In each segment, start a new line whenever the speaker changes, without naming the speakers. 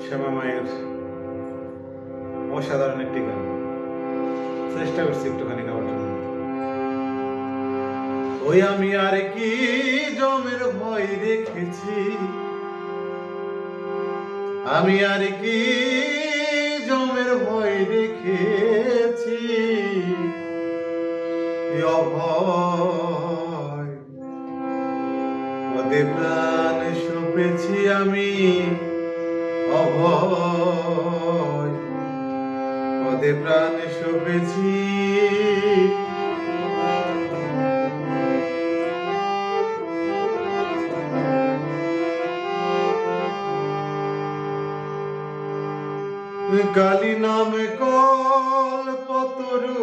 শ্যামা মায়ের অসাধারণ একটি গান চেষ্টা করছি একটুখানি গাওয়ার জন্য। ওই আমি আর কি জমের ভয় রেখেছি, আমি আর কি জমের ভয় রেখেছি, অভয় পদে প্রাণ সপেছি আমি, অভয় পদে প্রাণ সপেছি। কালী নামে কল্পতরু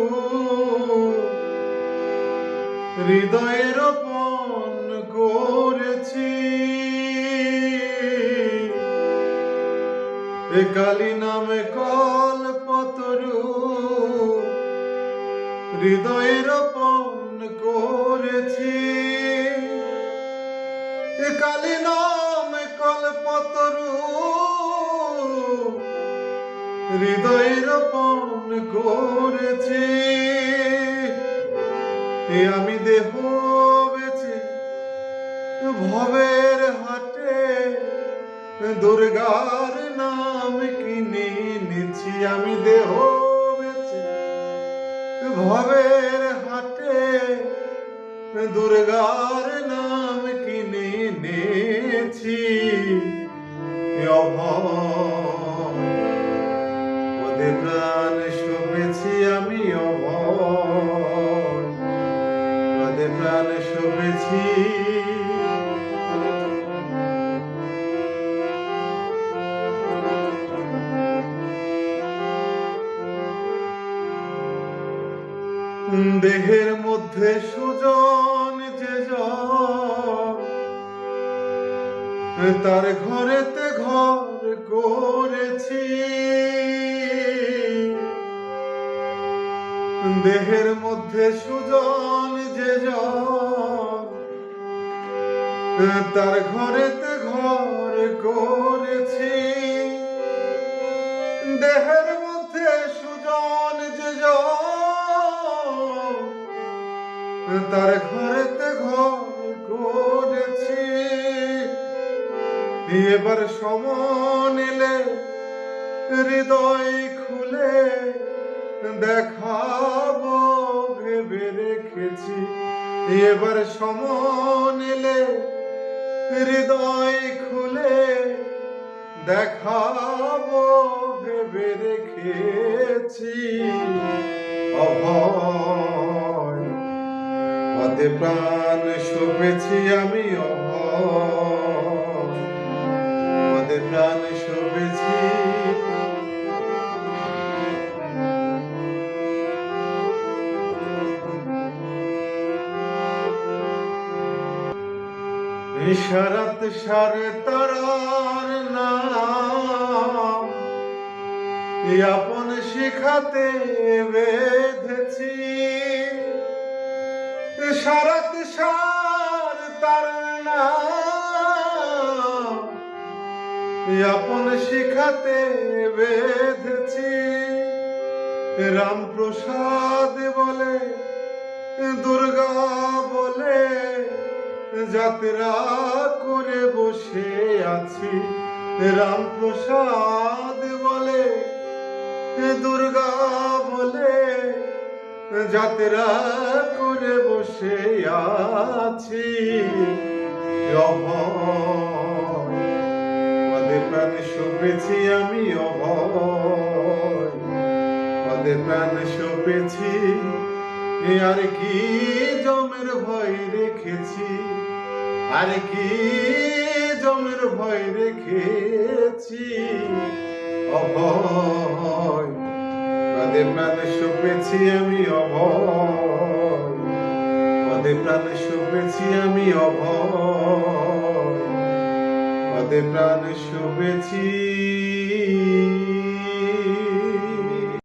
হৃদয়ের পণ করেছি, কালী নামে কল্পতরু হৃদয়ের পণ করেছি, কালী নামে কল্পতরু হৃদয়ের পণ করেছি। আমি দেহ বেছে ভবের হাটে দুর্গার নাম কিনে নিচ্ছি, আমি দেহ বেছে ভবের হাটে দুর্গার নাম কিনে নিয়েছি, পদে প্রাণ সপেছি আমি, অভয় পদে প্রাণ সপেছি। দেহের মধ্যে সুজন যে তার ঘরেতে ঘর করেছি, দেহের মধ্যে সুজন যে তার ঘরেতে ঘর করেছি, দেহের মধ্যে সুজন যে তার ঘরেতে ঘর করেছি। এবার সমন এলে হৃদয় খুলে দেখাবো ভেবে রেখেছি, এবার সমন এলে হৃদয় খুলে দেখাবো ভেবে রেখেছি, অভয় পদে প্রাণ সপেছি আমি, অভয় পদে প্রাণ সপেছি। ইশারাত সারে তারার নাম আপন শিখাতে বেঁধেছি, ইশারাত সার তার নাম আপন শিখাতে বেঁধেছি, রামপ্রসাদ বলে দুর্গা বলে যাত্রা করে বসে আছি, রামপ্রসাদ বলে দুর্গা বলে যাত্রা করে বসে আছি, অভয় পদে প্রাণ সপেছি আমি, অভয় পদে প্রাণ সপেছি। আর কি জমের ভয় রেখেছি, আর কি জমের ভয় রেখেছি, অভয় পদে প্রাণ সপেছি আমি, অভয় পদে প্রাণ সপেছি আমি, অভয় পদে প্রাণ সপেছি।